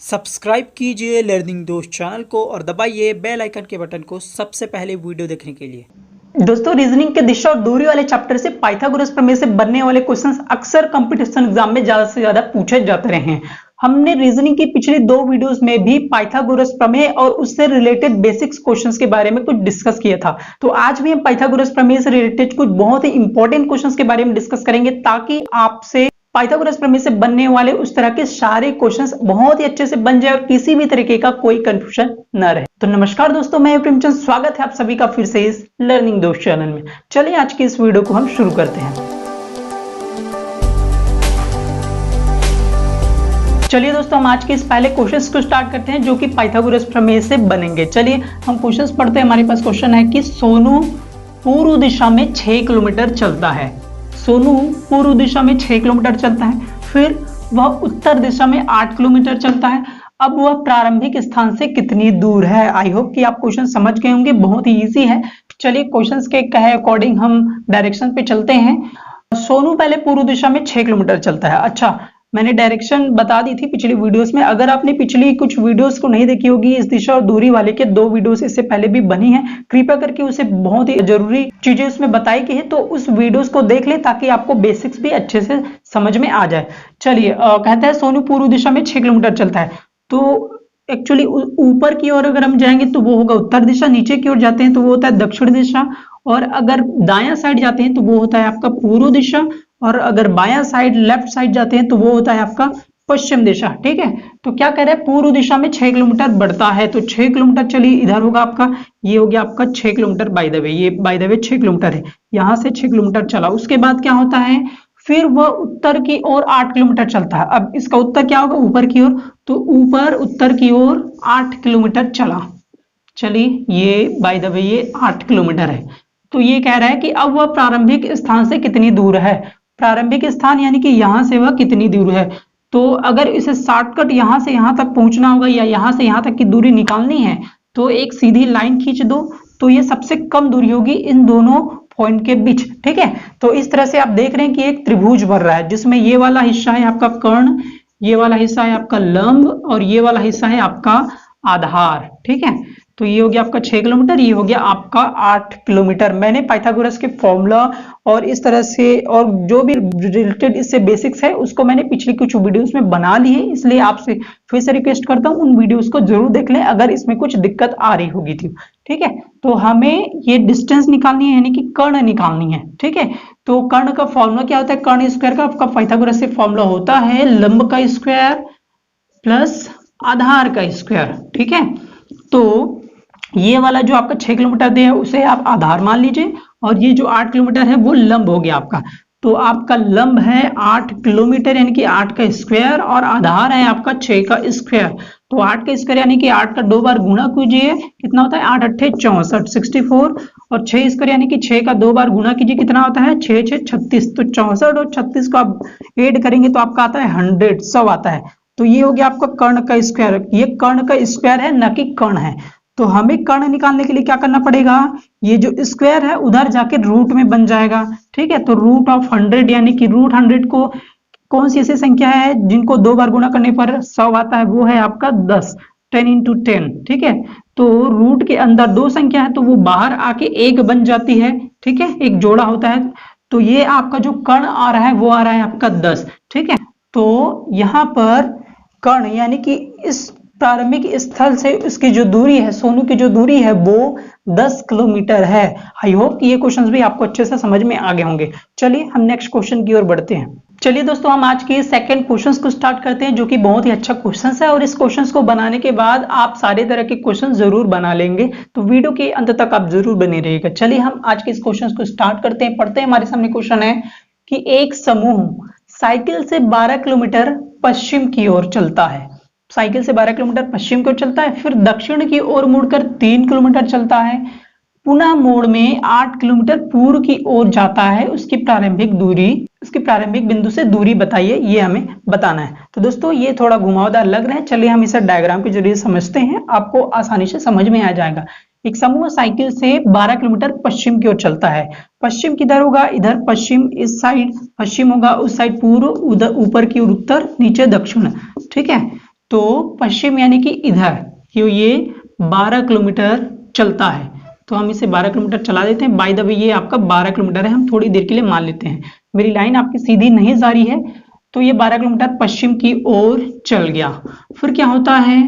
Subscribe कीजिए learning दोस्त channel को और दबाइए बेल आइकन के बटन को सबसे पहले वीडियो देखने के लिए। दोस्तों, रीजनिंग के दिशा और दूरी वाले चैप्टर से पाइथागोरस प्रमेय से बनने वाले क्वेश्चंस अक्सर कंपटीशन एग्जाम में ज्यादा से ज्यादा पूछे जाते रहे हैं। हमने रीजनिंग की पिछली दो वीडियोस में भी पाइथागोरस प्रमेय और उससे रिलेटेड बेसिक्स क्वेश्चंस के बारे में कुछ डिस्कस किया था। तो आज भी हम पाइथागोरस प्रमेय से रिलेटेड कुछ बहुत ही इंपॉर्टेंट क्वेश्चंस के बारे में डिस्कस करेंगे, ताकि आपसे पाइथागोरस प्रमेय से बनने वाले उस तरह के सारे क्वेश्चंस बहुत ही अच्छे से बन जाए और किसी भी तरीके का कोई कंफ्यूजन न रहे। तो नमस्कार दोस्तों, मैं प्रेमचंद, स्वागत है आप सभी का फिर से इस लर्निंग दोस्त चैनल में। चलिए आज की इस वीडियो को हम शुरू करते हैं। चलिए दोस्तों, हम आज के इस पहले क्वेश्चन को स्टार्ट करते हैं जो कि पाइथागोरस प्रमेय से बनेंगे। चलिए हम क्वेश्चन पढ़ते हैं। हमारे पास क्वेश्चन है कि सोनू पूर्व दिशा में 6 किलोमीटर चलता है। सोनू पूर्व दिशा में 6 किलोमीटर चलता है, फिर वह उत्तर दिशा में 8 किलोमीटर चलता है। अब वह प्रारंभिक स्थान से कितनी दूर है। आई होप कि आप क्वेश्चन समझ गए होंगे, बहुत ही इजी है। चलिए क्वेश्चंस के कहे अकॉर्डिंग हम डायरेक्शन पे चलते हैं। सोनू पहले पूर्व दिशा में 6 किलोमीटर चलता है। अच्छा, मैंने डायरेक्शन बता दी थी पिछली वीडियोस में। अगर आपने पिछली कुछ वीडियोस को नहीं देखी होगी, इस दिशा और दूरी वाले के 2 वीडियोस इससे पहले भी बनी है, कृपया करके उसे बहुत ही जरूरी चीजें उसमें बताई गई है, तो उस वीडियोस को देख ले ताकि आपको बेसिक्स भी अच्छे से समझ में आ जाए। चलिए कहता है सोनू पूर्व दिशा में 6 किलोमीटर चलता है। तो एक्चुअली ऊपर की ओर अगर हम जाएंगे तो वो होगा उत्तर दिशा, नीचे की ओर जाते हैं तो वो होता है दक्षिण दिशा, और अगर दायां साइड जाते हैं तो वो होता है आपका पूर्व दिशा, और अगर बायां साइड लेफ्ट साइड जाते हैं तो वो होता है आपका पश्चिम दिशा। ठीक है, तो क्या कह रहे हैं, पूर्व दिशा में 6 किलोमीटर बढ़ता है। तो 6 किलोमीटर चलिए इधर होगा आपका, ये हो गया आपका 6 किलोमीटर बाय द वे, ये बाय द वे 6 किलोमीटर है। यहां से 6 किलोमीटर चला, उसके बाद क्या होता है, फिर वह उत्तर की ओर 8 किलोमीटर चलता है। अब इसका उत्तर क्या होगा, ऊपर की ओर, तो ऊपर उत्तर की ओर 8 किलोमीटर चला। चलिए ये बाय द वे ये 8 किलोमीटर है। तो ये कह रहा है कि अब वह प्रारंभिक स्थान से कितनी दूर है। प्रारंभिक स्थान यानी कि यहां से वह कितनी दूर है। तो अगर इसे शॉर्टकट यहां से यहां तक पहुंचना होगा या यहां से यहां तक की दूरी निकालनी है, तो एक सीधी लाइन खींच दो, तो ये सबसे कम दूरी होगी इन दोनों पॉइंट के बीच। ठीक है, तो इस तरह से आप देख रहे हैं कि एक त्रिभुज बन रहा है, जिसमें ये वाला हिस्सा है आपका कर्ण, ये वाला हिस्सा है आपका लंब, और ये वाला हिस्सा है आपका आधार। ठीक है, तो ये हो गया आपका 6 किलोमीटर, ये हो गया आपका 8 किलोमीटर। मैंने पाइथागोरस के फॉर्मूला और इस तरह से और जो भी रिलेटेड इससे बेसिक्स है उसको मैंने पिछली कुछ वीडियोस में बना ली है, इसलिए आपसे फिर से रिक्वेस्ट करता हूं उन वीडियोस को जरूर देख लें अगर इसमें कुछ दिक्कत आ रही होगी थी। ठीक है, तो हमें ये डिस्टेंस निकालनी है, यानी कि कर्ण निकालनी है। ठीक है, तो कर्ण का फॉर्मूला क्या होता है, कर्ण स्क्वायर का आपका पाइथागोरस से फॉर्मूला होता है लंब का स्क्वायर प्लस आधार का स्क्वायर। ठीक है, तो ये वाला जो आपका 6 किलोमीटर दिया है उसे आप आधार मान लीजिए, और ये जो 8 किलोमीटर है वो लंब हो गया आपका। तो आपका लंब है 8 किलोमीटर यानी कि 8 का स्क्वायर, और आधार है आपका 6 का स्क्वायर। तो 8 का स्क्वायर यानी कि 8 का 2 बार गुणा कीजिए, कितना होता है 8 अट्ठे 64 64, और 6 स्क्वायर यानी कि 6 का 2 बार गुणा कीजिए, कितना होता है 6 6 36। तो 64 और 36 को आप ऐड करेंगे तो आपका आता है 100, 100 आता है। तो ये हो गया आपका कर्ण का स्क्वायर। ये कर्ण का स्क्वायर है, न कि कर्ण है। तो हमें कर्ण निकालने के लिए क्या करना पड़ेगा, ये जो स्क्वायर है उधर जाके रूट में बन जाएगा। ठीक है, तो रूट ऑफ 100 यानी कि रूट 100 को कौन सी ऐसी संख्या है जिनको 2 बार गुणा करने पर 100 आता है, वो है आपका 10, 10 into 10। ठीक है, तो रूट के अंदर 2 संख्या है तो वो बाहर आके 1 बन जाती है। ठीक है, एक जोड़ा होता है। तो ये आपका जो कर्ण आ रहा है वो आ रहा है आपका 10। ठीक है, तो यहाँ पर कर्ण यानी कि इस प्रारंभिक स्थल से उसकी जो दूरी है, सोनू की जो दूरी है वो 10 किलोमीटर है। आई होप कि ये क्वेश्चंस भी आपको अच्छे से समझ में आ गए होंगे। चलिए हम नेक्स्ट क्वेश्चन की ओर बढ़ते हैं। चलिए दोस्तों, हम आज के सेकंड क्वेश्चंस को स्टार्ट करते हैं, जो कि बहुत ही अच्छा क्वेश्चंस है, और इस क्वेश्चंस को बनाने के बाद आप सारे तरह के क्वेश्चन जरूर बना लेंगे। तो वीडियो के अंत तक आप जरूर बने रहिएगा। चलिए हम आज के इस क्वेश्चन को स्टार्ट करते हैं, पढ़ते हैं। हमारे सामने क्वेश्चन है कि एक समूह साइकिल से 12 किलोमीटर पश्चिम की ओर चलता है। साइकिल से 12 किलोमीटर पश्चिम की ओर चलता है, फिर दक्षिण की ओर मुड़कर 3 किलोमीटर चलता है, पुनः मोड़ में 8 किलोमीटर पूर्व की ओर जाता है। उसकी प्रारंभिक दूरी, उसकी प्रारंभिक बिंदु से दूरी बताइए, ये हमें बताना है। तो दोस्तों ये थोड़ा घुमावदार लग रहा है, चलिए हम इसे डायग्राम के जरिए समझते हैं, आपको आसानी से समझ में आ जाएगा। एक समूह साइकिल से 12 किलोमीटर पश्चिम की ओर चलता है। पश्चिम किधर होगा, इधर पश्चिम, इस साइड पश्चिम होगा, उस साइड पूर्व, उधर ऊपर की ओर उत्तर, नीचे दक्षिण। ठीक है, तो पश्चिम यानी कि इधर क्यों ये 12 किलोमीटर चलता है, तो हम इसे 12 किलोमीटर चला देते हैं। बाय द वे ये आपका 12 किलोमीटर है, हम थोड़ी देर के लिए मान लेते हैं। मेरी लाइन आपकी सीधी नहीं जा रही है, तो ये 12 किलोमीटर पश्चिम की ओर चल गया। फिर क्या होता है,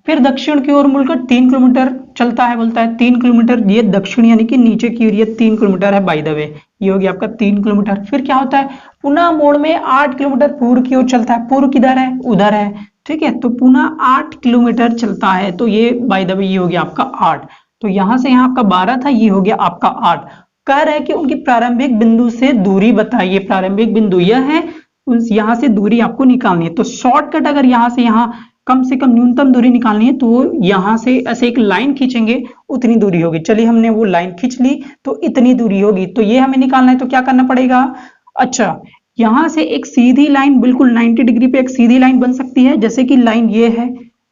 फिर दक्षिण की ओर मुड़कर 3 किलोमीटर चलता है, बोलता है 3 किलोमीटर, ये दक्षिण यानी कि नीचे की ओर ये 3 किलोमीटर है बाय द वे, ये हो गया आपका 3 किलोमीटर। फिर क्या होता है, पुनः मोड़ में 8 किलोमीटर पूर्व की ओर चलता है। पूर्व किधर है, उधर है, ठीक है, तो पुनः 8 किलोमीटर चलता है, तो ये बाय द वे ये हो गया आपका 8। तो यहां से यहाँ आपका 12 था, ये हो गया आपका 8। कह रहे हैं कि उनकी प्रारंभिक बिंदु से दूरी बताइए। प्रारंभिक बिंदु यह है, यहां से दूरी आपको निकालनी है। तो शॉर्टकट अगर यहां से यहां कम से कम न्यूनतम दूरी निकालनी है, तो यहां से ऐसे एक लाइन खींचेंगे, उतनी दूरी होगी। चलिए हमने वो लाइन खींच ली, तो इतनी दूरी होगी, तो ये हमें निकालना है, तो क्या करना पड़ेगा। अच्छा, यहां से एक सीधी लाइन बिल्कुल 90 डिग्री पे एक सीधी लाइन बन सकती है, जैसे कि लाइन ये है,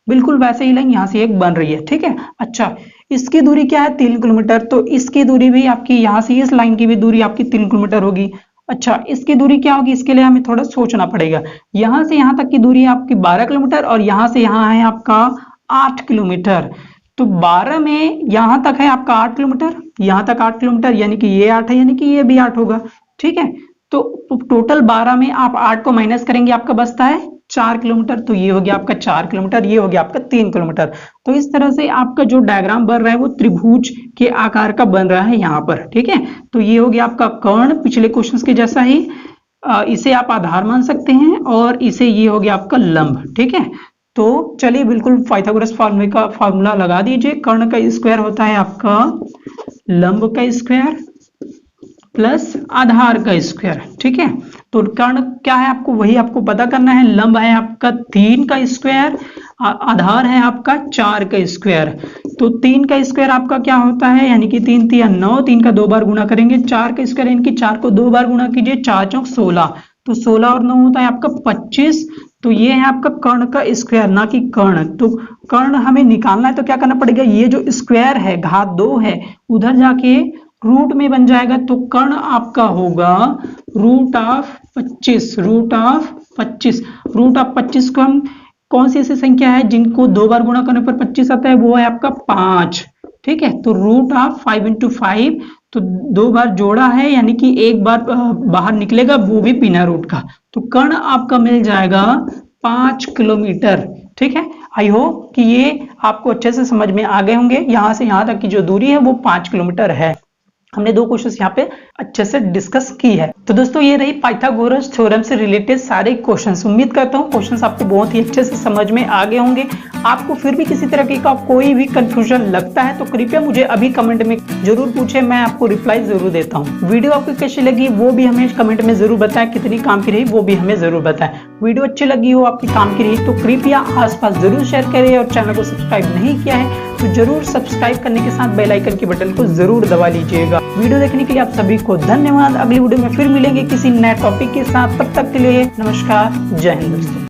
बिल्कुल वैसे ही लाइन यहां से एक बन रही है, ठीक है। अच्छा, इसकी दूरी क्या है, 3 किलोमीटर, तो इसकी दूरी भी आपकी यहां से इस लाइन की भी दूरी आपकी 3 किलोमीटर होगी। अच्छा, इसकी दूरी क्या होगी, इसके लिए हमें थोड़ा सोचना पड़ेगा। यहां से यहां तक की दूरी है आपकी 12 किलोमीटर, और यहां से यहां है आपका 8 किलोमीटर। तो 12 में यहां तक है आपका 8 किलोमीटर, यहां तक 8 किलोमीटर, यानी कि ये 8 है, यानी कि ये भी 8 होगा, ठीक है। तो टोटल 12 में आप 8 को माइनस करेंगे, आपका बचता है 4 किलोमीटर, तो ये हो गया आपका 4 किलोमीटर, ये हो गया आपका 3 किलोमीटर। तो इस तरह से आपका जो डायग्राम बन रहा है वो त्रिभुज के आकार का बन रहा है यहाँ पर, ठीक है। तो ये हो गया आपका कर्ण, पिछले क्वेश्चन के जैसा ही। इसे आप आधार मान सकते हैं, और इसे ये हो गया आपका लंब, ठीक है। तो चलिए बिल्कुल पाइथागोरस फॉर्मूले का फॉर्मूला लगा दीजिए। कर्ण का स्क्वायर होता है आपका लंब का स्क्वायर प्लस आधार का स्क्वायर, ठीक है। तो कर्ण क्या है, आपको वही आपको पता करना है। लंब है आपका 3 का स्क्वायर, आधार है आपका 4 का स्क्वायर। तो 3 का स्क्वायर आपका क्या होता है, यानी कि 3 3 9, 3 का 2 बार गुणा करेंगे। 4 का स्क्वायर यानी कि 4 को 2 बार गुणा कीजिए, 4 चौक 16, तो 16 और 9 होता है आपका 25। तो ये है आपका कर्ण का स्क्वायर, ना कि कर्ण। तो कर्ण हमें निकालना है, तो क्या करना पड़ेगा, ये जो स्क्वायर है घात 2 है, उधर जाके रूट में बन जाएगा। तो कर्ण आपका होगा root of 25, root of 25। Root of 25 को हम कौन सी ऐसी संख्या है जिनको 2 बार गुणा करने पर 25 आता है, वो है आपका 5, ठीक है। तो रूट ऑफ 5 इंटू 5, तो 2 बार जोड़ा है, यानी कि एक बार बाहर निकलेगा, वो भी बिना रूट का। तो कर्ण आपका मिल जाएगा 5 किलोमीटर, ठीक है। आई होप कि ये आपको अच्छे से समझ में आ गए होंगे। यहां से यहां तक की जो दूरी है वो 5 किलोमीटर है। हमने 2 क्वेश्चंस यहाँ पे अच्छे से डिस्कस की है। तो दोस्तों ये रही पाइथागोरस थ्योरम से रिलेटेड सारे क्वेश्चंस। उम्मीद करता हूँ क्वेश्चंस आपको बहुत ही अच्छे से समझ में आ गए होंगे। आपको फिर भी किसी तरह का कोई भी कंफ्यूजन लगता है तो कृपया मुझे अभी कमेंट में जरूर पूछे, मैं आपको रिप्लाई जरूर देता हूँ। वीडियो आपको कैसी लगी वो भी हमें कमेंट में जरूर बताएं, कितनी काम की रही वो भी हमें जरूर बताएं। वीडियो अच्छी लगी हो, आपकी काम की रही, तो कृपया आसपास जरूर शेयर करें, और चैनल को सब्सक्राइब नहीं किया है तो जरूर सब्सक्राइब करने के साथ बेल आइकन के बटन को जरूर दबा लीजिएगा। वीडियो देखने के लिए आप सभी को धन्यवाद। अगली वीडियो में फिर मिलेंगे किसी नए टॉपिक के साथ, तब तक के लिए नमस्कार, जय हिंद दोस्तों।